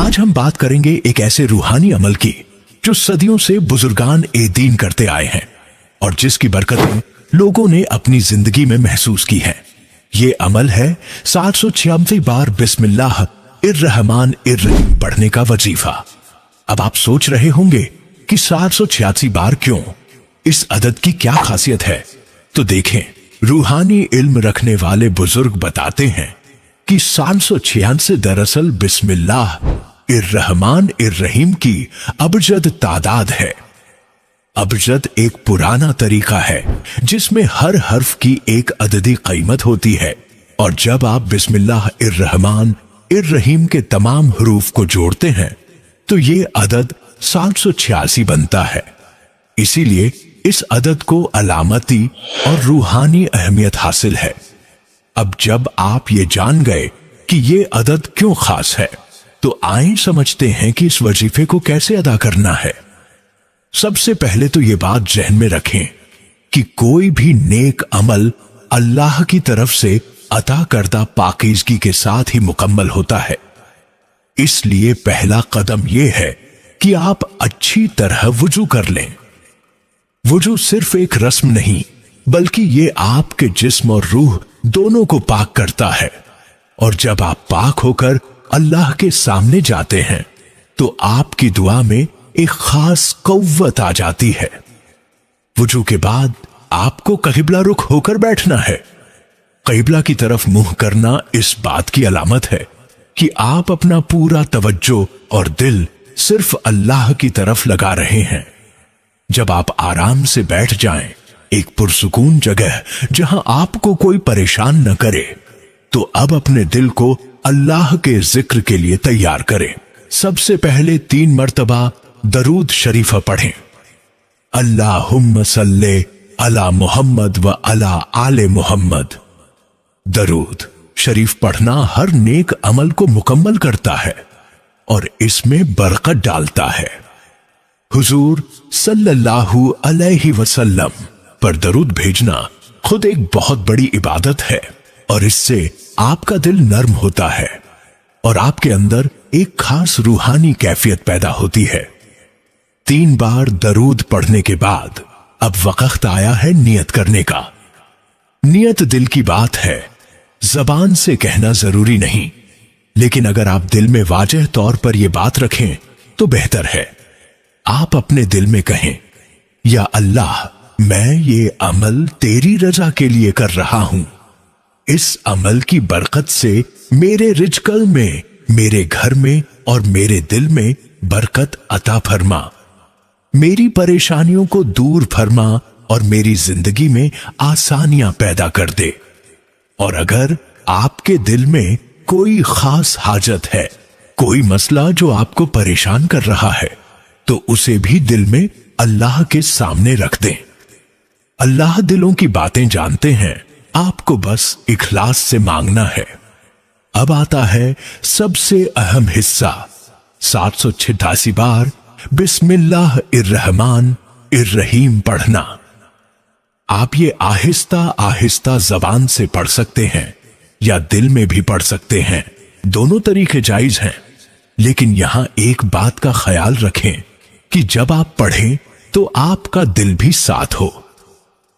आज हम बात करेंगे एक ऐसे रूहानी अमल की जो सदियों से बुजुर्गान ए दीन करते आए हैं और जिसकी बरकतें लोगों ने अपनी जिंदगी में महसूस की हैं। ये अमल है 786 बार बिस्मिल्लाह इर्रहमान इर्रहीम पढ़ने का वजीफा। अब आप सोच रहे होंगे कि 786 बार क्यों? इस अदद की क्या खासियत है? तो देखें, रूहानी इल्म रखने वाले बुजुर्ग बताते हैं कि 786 दरअसल बिस्मिल्लाह इर्रहमान इर्रहीम की अबजद तादाद है। अबजद एक पुराना तरीका है जिसमें हर हर्फ की एक अददी कीमत होती है और जब आप बिस्मिल्लाह इर्रहमान इर्रहीम के तमाम हरूफ को जोड़ते हैं तो ये अदद 786 बनता है। इसीलिए इस अदद को अलामती और रूहानी अहमियत हासिल है। अब जब आप ये जान गए कि ये अदद क्यों खास है, तो आइए समझते हैं कि इस वजीफे को कैसे अदा करना है। सबसे पहले तो ये बात जहन में रखें कि कोई भी नेक अमल अल्लाह की तरफ से अता करदा पाकीज़गी के साथ ही मुकम्मल होता है। इसलिए पहला कदम यह है कि आप अच्छी तरह वुजू कर लें। वुजू सिर्फ एक रस्म नहीं, बल्कि ये आपके जिस्म और रूह दोनों को पाक करता है। और जब आप पाक होकर अल्लाह के सामने जाते हैं तो आपकी दुआ में एक खास कव्वत आ जाती है। वुजू के बाद आपको क़िबला रुख होकर बैठना है। क़िबला की तरफ मुंह करना इस बात की अलामत है कि आप अपना पूरा तवज्जो और दिल सिर्फ अल्लाह की तरफ लगा रहे हैं। जब आप आराम से बैठ जाएं, एक पुरसुकून जगह जहां आपको कोई परेशान न करे, तो अब अपने दिल को अल्लाह के जिक्र के लिए तैयार करें। सबसे पहले 3 मर्तबा दरूद शरीफा पढ़ें। अल्लाहुम्मा सल्ले अला मुहम्मद व अला आले मुहम्मद। दरूद शरीफ पढ़ना हर नेक अमल को मुकम्मल करता है और इसमें बरकत डालता है। हुजूर सल्लल्लाहु अलैहि वसल्लम पर दरूद भेजना खुद एक बहुत बड़ी इबादत है और इससे आपका दिल नर्म होता है और आपके अंदर एक खास रूहानी कैफियत पैदा होती है। 3 बार दरूद पढ़ने के बाद अब वक्त आया है नियत करने का। नियत दिल की बात है, जबान से कहना जरूरी नहीं, लेकिन अगर आप दिल में वाजह तौर पर यह बात रखें तो बेहतर है। आप अपने दिल में कहें, या अल्लाह, मैं ये अमल तेरी रजा के लिए कर रहा हूं। इस अमल की बरकत से मेरे रिज्कल में, मेरे घर में और मेरे दिल में बरकत अता फरमा। मेरी परेशानियों को दूर फरमा और मेरी जिंदगी में आसानियां पैदा कर दे। और अगर आपके दिल में कोई खास हाजत है, कोई मसला जो आपको परेशान कर रहा है, तो उसे भी दिल में अल्लाह के सामने रख दें। अल्लाह दिलों की बातें जानते हैं, आपको बस इखलास से मांगना है। अब आता है सबसे अहम हिस्सा, 786 बार बिस्मिल्लाह इर्रहमान इर्रहीम पढ़ना। आप ये आहिस्ता आहिस्ता जबान से पढ़ सकते हैं या दिल में भी पढ़ सकते हैं, दोनों तरीके जायज हैं। लेकिन यहां एक बात का ख्याल रखें कि जब आप पढ़ें तो आपका दिल भी साथ हो।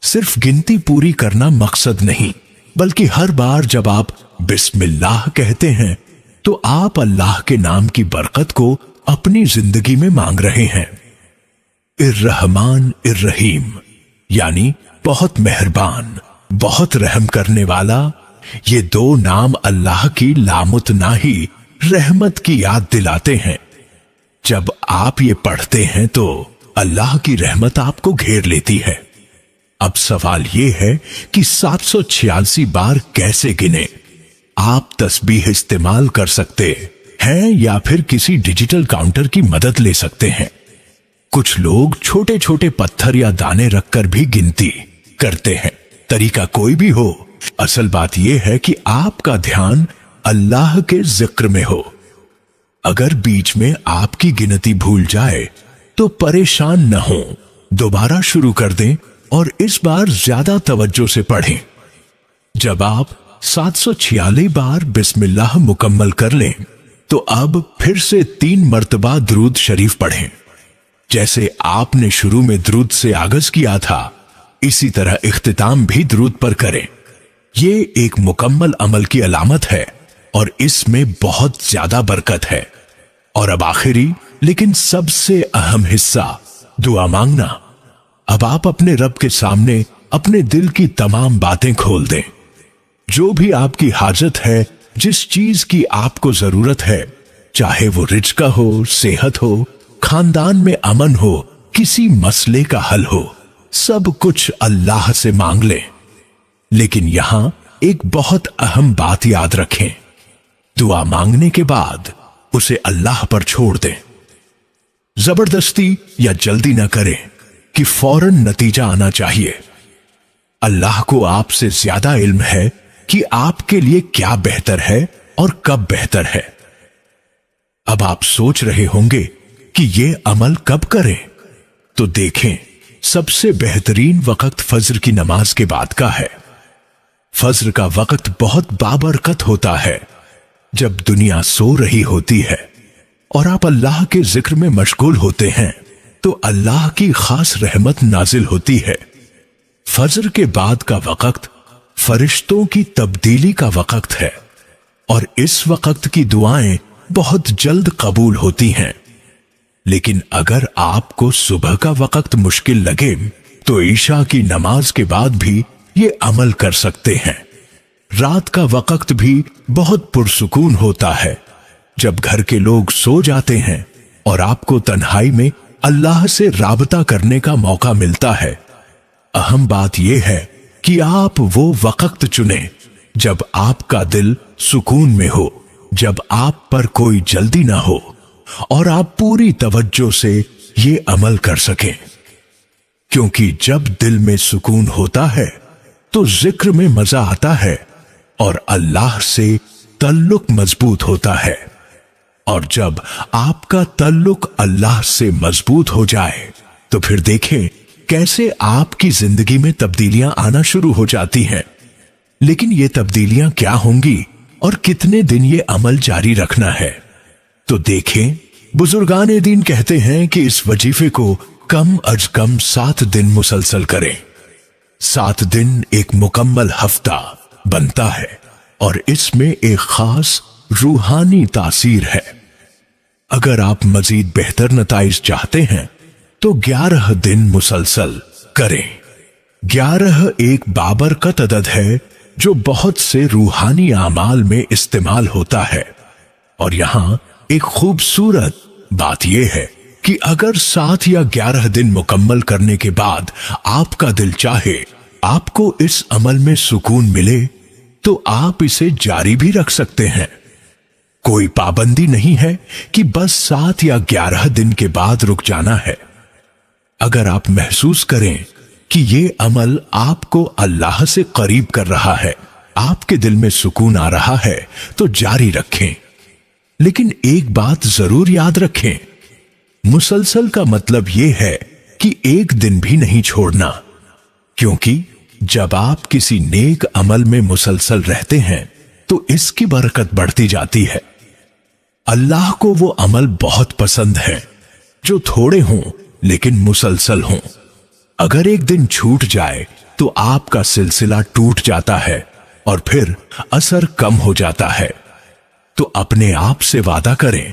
सिर्फ गिनती पूरी करना मकसद नहीं, बल्कि हर बार जब आप बिस्मिल्लाह कहते हैं तो आप अल्लाह के नाम की बरकत को अपनी जिंदगी में मांग रहे हैं। इर्रहमान इर्रहीम यानी बहुत मेहरबान, बहुत रहम करने वाला, ये 2 नाम अल्लाह की लामुतनाही रहमत की याद दिलाते हैं। जब आप ये पढ़ते हैं तो अल्लाह की रहमत आपको घेर लेती है। अब सवाल यह है कि 786 बार कैसे गिने? आप तस्बीह इस्तेमाल कर सकते हैं या फिर किसी डिजिटल काउंटर की मदद ले सकते हैं। कुछ लोग छोटे छोटे पत्थर या दाने रखकर भी गिनती करते हैं। तरीका कोई भी हो, असल बात यह है कि आपका ध्यान अल्लाह के जिक्र में हो। अगर बीच में आपकी गिनती भूल जाए तो परेशान न हो, दोबारा शुरू कर दें और इस बार ज्यादा तवज्जो से पढ़ें। जब आप 746 बार बिस्मिल्लाह मुकम्मल कर लें तो अब फिर से 3 मर्तबा दुरूद शरीफ पढ़ें। जैसे आपने शुरू में दुरूद से आगाज किया था, इसी तरह इख्तिताम भी दुरूद पर करें। ये एक मुकम्मल अमल की अलामत है और इसमें बहुत ज्यादा बरकत है। और अब आखिरी लेकिन सबसे अहम हिस्सा, दुआ मांगना। अब आप अपने रब के सामने अपने दिल की तमाम बातें खोल दें। जो भी आपकी हाजत है, जिस चीज की आपको जरूरत है, चाहे वो रिज़्क हो, सेहत हो, खानदान में अमन हो, किसी मसले का हल हो, सब कुछ अल्लाह से मांग लें। लेकिन यहां एक बहुत अहम बात याद रखें, दुआ मांगने के बाद उसे अल्लाह पर छोड़ दें। जबरदस्ती या जल्दी ना करें कि फौरन नतीजा आना चाहिए। अल्लाह को आपसे ज्यादा इल्म है कि आपके लिए क्या बेहतर है और कब बेहतर है। अब आप सोच रहे होंगे कि ये अमल कब करें, तो देखें, सबसे बेहतरीन वक्त फज्र की नमाज के बाद का है। फज्र का वक्त बहुत बाबरकत होता है, जब दुनिया सो रही होती है और आप अल्लाह के जिक्र में मशगूल होते हैं, तो अल्लाह की खास रहमत नाजिल होती है। फज्र के बाद का वक्त फरिश्तों की तब्दीली का वक्त है और इस वक्त की दुआएं बहुत जल्द कबूल होती हैं। लेकिन अगर आपको सुबह का वक्त मुश्किल लगे तो ईशा की नमाज के बाद भी ये अमल कर सकते हैं। रात का वक्त भी बहुत पुरसुकून होता है, जब घर के लोग सो जाते हैं और आपको तन्हाई में अल्लाह से राबता करने का मौका मिलता है। अहम बात यह है कि आप वो वक्त चुनें जब आपका दिल सुकून में हो, जब आप पर कोई जल्दी ना हो और आप पूरी तवज्जो से ये अमल कर सकें। क्योंकि जब दिल में सुकून होता है तो जिक्र में मजा आता है और अल्लाह से तल्लुक मजबूत होता है। और जब आपका तल्लुक अल्लाह से मजबूत हो जाए तो फिर देखें कैसे आपकी जिंदगी में तब्दीलियां आना शुरू हो जाती हैं। लेकिन ये तब्दीलियां क्या होंगी और कितने दिन ये अमल जारी रखना है, तो देखें, बुजुर्गान दीन कहते हैं कि इस वजीफे को कम अज कम 7 दिन मुसलसल करें। 7 दिन एक मुकम्मल हफ्ता बनता है और इसमें एक खास रूहानी तासीर है। अगर आप मजीद बेहतर नताइज चाहते हैं तो 11 दिन मुसलसल करें। 11 एक बाबरकत अदद है जो बहुत से रूहानी आमाल में इस्तेमाल होता है। और यहां एक खूबसूरत बात यह है कि अगर 7 या 11 दिन मुकम्मल करने के बाद आपका दिल चाहे आपको इस अमल में सुकून मिले तो आप इसे जारी भी रख सकते हैं। कोई पाबंदी नहीं है कि बस 7 या 11 दिन के बाद रुक जाना है। अगर आप महसूस करें कि ये अमल आपको अल्लाह से करीब कर रहा है, आपके दिल में सुकून आ रहा है, तो जारी रखें। लेकिन एक बात जरूर याद रखें, मुसलसल का मतलब यह है कि एक दिन भी नहीं छोड़ना। क्योंकि जब आप किसी नेक अमल में मुसलसल रहते हैं तो इसकी बरकत बढ़ती जाती है। अल्लाह को वो अमल बहुत पसंद है जो थोड़े हों लेकिन मुसलसल हों। अगर एक दिन छूट जाए तो आपका सिलसिला टूट जाता है और फिर असर कम हो जाता है। तो अपने आप से वादा करें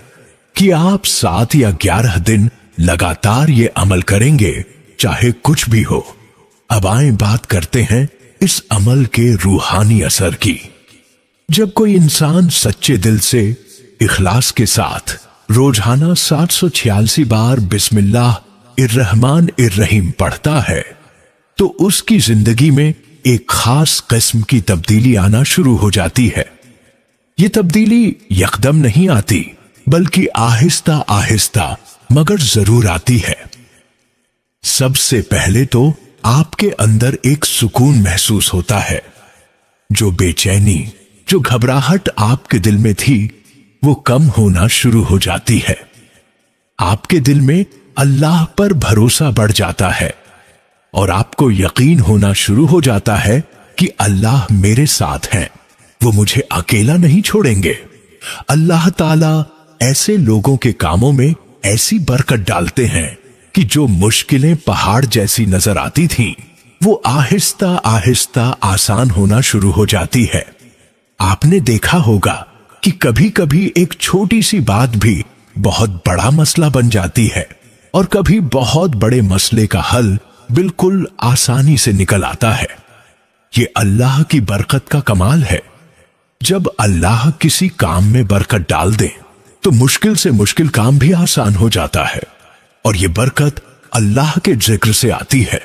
कि आप 7 या 11 दिन लगातार ये अमल करेंगे, चाहे कुछ भी हो। अब आए बात करते हैं इस अमल के रूहानी असर की। जब कोई इंसान सच्चे दिल से इखलास के साथ रोजाना 786 बार बिस्मिल्लाह इर्रहमान इर्रहीम पढ़ता है तो उसकी जिंदगी में एक खास किस्म की तब्दीली आना शुरू हो जाती है। ये तब्दीली यकदम नहीं आती, बल्कि आहिस्ता आहिस्ता मगर जरूर आती है। सबसे पहले तो आपके अंदर एक सुकून महसूस होता है। जो बेचैनी, जो घबराहट आपके दिल में थी, वो कम होना शुरू हो जाती है। आपके दिल में अल्लाह पर भरोसा बढ़ जाता है और आपको यकीन होना शुरू हो जाता है कि अल्लाह मेरे साथ हैं, वो मुझे अकेला नहीं छोड़ेंगे। अल्लाह ताला ऐसे लोगों के कामों में ऐसी बरकत डालते हैं कि जो मुश्किलें पहाड़ जैसी नजर आती थीं, वो आहिस्ता आहिस्ता आसान होना शुरू हो जाती है। आपने देखा होगा कि कभी कभी एक छोटी सी बात भी बहुत बड़ा मसला बन जाती है और कभी बहुत बड़े मसले का हल बिल्कुल आसानी से निकल आता है। ये अल्लाह की बरकत का कमाल है। जब अल्लाह किसी काम में बरकत डाल दे तो मुश्किल से मुश्किल काम भी आसान हो जाता है। और ये बरकत अल्लाह के जिक्र से आती है।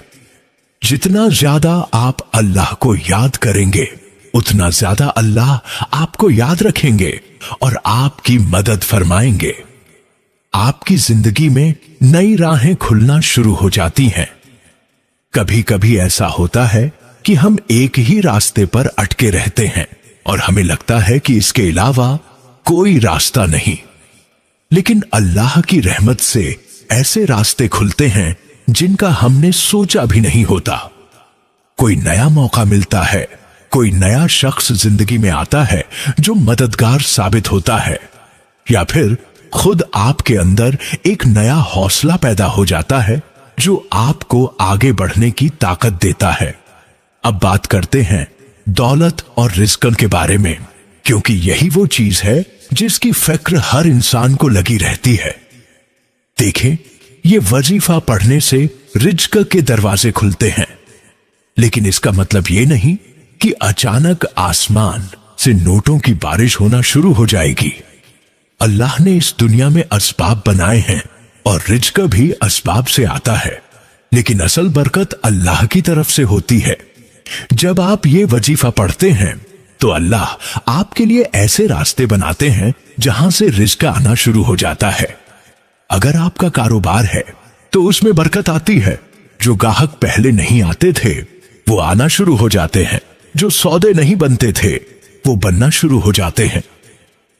जितना ज्यादा आप अल्लाह को याद करेंगे, उतना ज्यादा अल्लाह आपको याद रखेंगे और आपकी मदद फरमाएंगे। आपकी जिंदगी में नई राहें खुलना शुरू हो जाती हैं। कभी कभी ऐसा होता है कि हम एक ही रास्ते पर अटके रहते हैं और हमें लगता है कि इसके अलावा कोई रास्ता नहीं। लेकिन अल्लाह की रहमत से ऐसे रास्ते खुलते हैं जिनका हमने सोचा भी नहीं होता। कोई नया मौका मिलता है, कोई नया शख्स जिंदगी में आता है जो मददगार साबित होता है, या फिर खुद आपके अंदर एक नया हौसला पैदा हो जाता है जो आपको आगे बढ़ने की ताकत देता है। अब बात करते हैं दौलत और रिज़्क़ के बारे में, क्योंकि यही वो चीज है जिसकी फिक्र हर इंसान को लगी रहती है। देखें, ये वजीफा पढ़ने से रिज़्क़ के दरवाजे खुलते हैं, लेकिन इसका मतलब ये नहीं कि अचानक आसमान से नोटों की बारिश होना शुरू हो जाएगी। अल्लाह ने इस दुनिया में असबाब बनाए हैं और रिज़्क़ भी असबाब से आता है, लेकिन असल बरकत अल्लाह की तरफ से होती है। जब आप ये वजीफा पढ़ते हैं तो अल्लाह आपके लिए ऐसे रास्ते बनाते हैं जहां से रिज़्क़ आना शुरू हो जाता है। अगर आपका कारोबार है तो उसमें बरकत आती है। जो गाहक पहले नहीं आते थे वो आना शुरू हो जाते हैं, जो सौदे नहीं बनते थे वो बनना शुरू हो जाते हैं।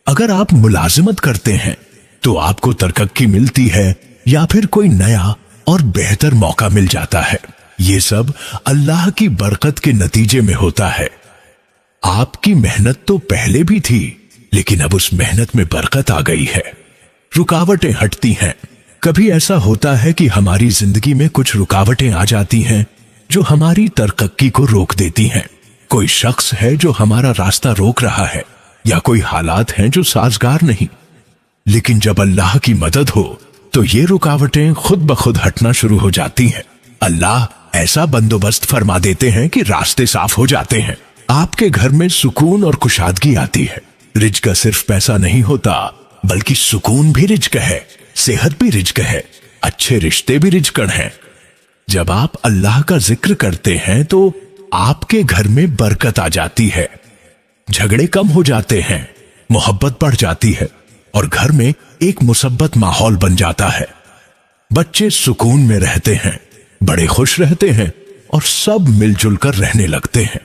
अगर आप मुलाजिमत करते हैं तो आपको तरक्की मिलती है या फिर कोई नया और बेहतर मौका मिल जाता है। ये सब अल्लाह की बरकत के नतीजे में होता है। आपकी मेहनत तो पहले भी थी, लेकिन अब उस मेहनत में बरकत आ गई है। रुकावटें हटती हैं। कभी ऐसा होता है कि हमारी जिंदगी में कुछ रुकावटें आ जाती हैं जो हमारी तरक्की को रोक देती हैं। कोई शख्स है जो हमारा रास्ता रोक रहा है, या कोई हालात हैं जो साजगार नहीं। लेकिन जब अल्लाह की मदद हो तो ये रुकावटें खुद ब खुद हटना शुरू हो जाती हैं। अल्लाह ऐसा बंदोबस्त फरमा देते हैं कि रास्ते साफ हो जाते हैं। आपके घर में सुकून और कुशादगी आती है। रिज़्क़ सिर्फ पैसा नहीं होता, बल्कि सुकून भी रिज़्क़ है, सेहत भी रिज़्क़ है, अच्छे रिश्ते भी रिज़्क़ हैं। जब आप अल्लाह का जिक्र करते हैं तो आपके घर में बरकत आ जाती है। झगड़े कम हो जाते हैं, मोहब्बत बढ़ जाती है और घर में एक मुसब्बत माहौल बन जाता है। बच्चे सुकून में रहते हैं, बड़े खुश रहते हैं और सब मिलजुल कर रहने लगते हैं।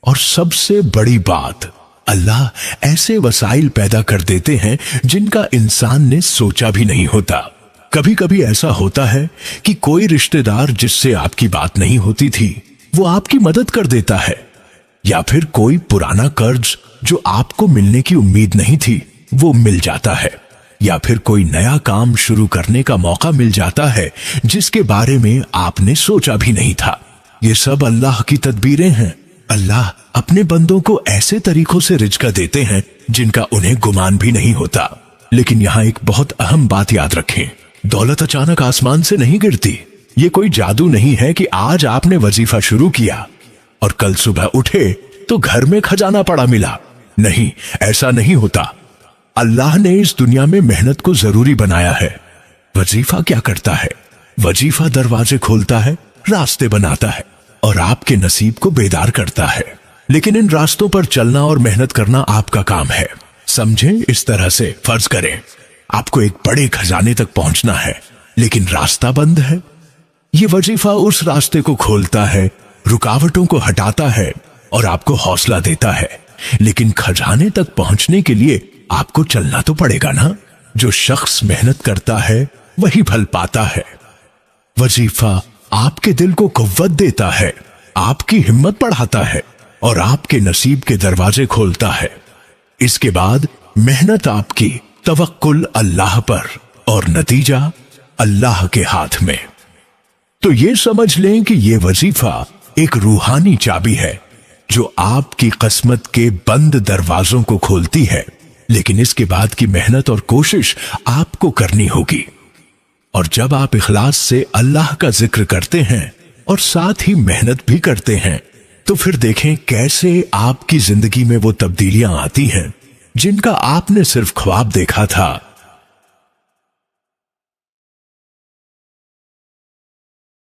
और सबसे बड़ी बात, अल्लाह ऐसे वसाइल पैदा कर देते हैं जिनका इंसान ने सोचा भी नहीं होता। कभी कभी ऐसा होता है कि कोई रिश्तेदार जिससे आपकी बात नहीं होती थी वो आपकी मदद कर देता है, या फिर कोई पुराना कर्ज जो आपको मिलने की उम्मीद नहीं थी वो मिल जाता है, या फिर कोई नया काम शुरू करने का मौका मिल जाता है जिसके बारे में आपने सोचा भी नहीं था। ये सब अल्लाह की तदबीरें हैं। अल्लाह अपने बंदों को ऐसे तरीकों से रिज़्क़ देते हैं जिनका उन्हें गुमान भी नहीं होता। लेकिन यहाँ एक बहुत अहम बात याद रखें, दौलत अचानक आसमान से नहीं गिरती। ये कोई जादू नहीं है कि आज आपने वजीफा शुरू किया और कल सुबह उठे तो घर में खजाना पड़ा मिला। नहीं, ऐसा नहीं होता। अल्लाह ने इस दुनिया में मेहनत को जरूरी बनाया है। वजीफा क्या करता है? वजीफा दरवाजे खोलता है, रास्ते बनाता है और आपके नसीब को बेदार करता है। लेकिन इन रास्तों पर चलना और मेहनत करना आपका काम है। समझें, इस तरह से फर्ज करें आपको एक बड़े खजाने तक पहुंचना है, लेकिन रास्ता बंद है। ये वजीफा उस रास्ते को खोलता है, रुकावटों को हटाता है और आपको हौसला देता है। लेकिन खजाने तक पहुंचने के लिए आपको चलना तो पड़ेगा ना। जो शख्स मेहनत करता है वही फल पाता है। वजीफा आपके दिल को कुव्वत देता है, आपकी हिम्मत बढ़ाता है और आपके नसीब के दरवाजे खोलता है। इसके बाद मेहनत आपकी तवक्कुल अल्लाह पर और नतीजा अल्लाह के हाथ में। तो ये समझ लें कि ये वजीफा एक रूहानी चाबी है जो आपकी किस्मत के बंद दरवाजों को खोलती है, लेकिन इसके बाद की मेहनत और कोशिश आपको करनी होगी। और जब आप इखलास से अल्लाह का जिक्र करते हैं और साथ ही मेहनत भी करते हैं, तो फिर देखें कैसे आपकी जिंदगी में वो तब्दीलियां आती हैं जिनका आपने सिर्फ ख्वाब देखा था